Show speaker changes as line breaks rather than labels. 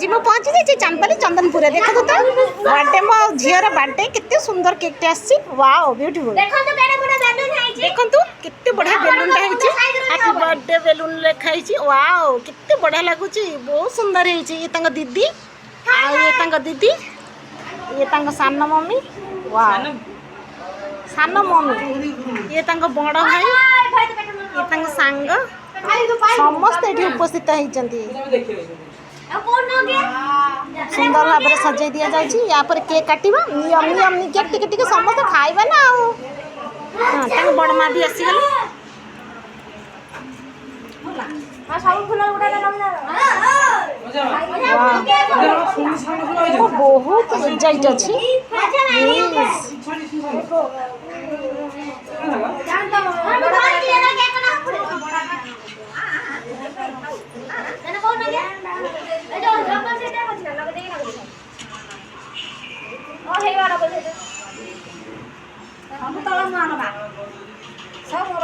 जी मैं पहुंची जाइए चांदपाली चंदनपुर देखो तो बर्थडे मो झीर बर्थडे केते सुंदर केकटे आसी वाओ ब्यूटीफुल देखो केते बढ़िया बेलूनटा होइछि हैप्पी बर्थडे बेलून लिखाई वाओ केते बढ़िया लगुची बहुत सुंदर होइछि ये तांग दीदी आ ये तांग दीदी ये तांग सानो मम्मी वाओ सानो मम्मी ये तांग बड़ भाई ये तांग सांग समस्त एठी उपस्थित होइछन्ती सुंदर भाव में सजे दि जाए या पर केक काटिबा नियम नियम केक टिके टिके समस्त खाइबा ना हाँ ताके बड़ माँ भी आसीगले बहुत एक्साइट अच्छी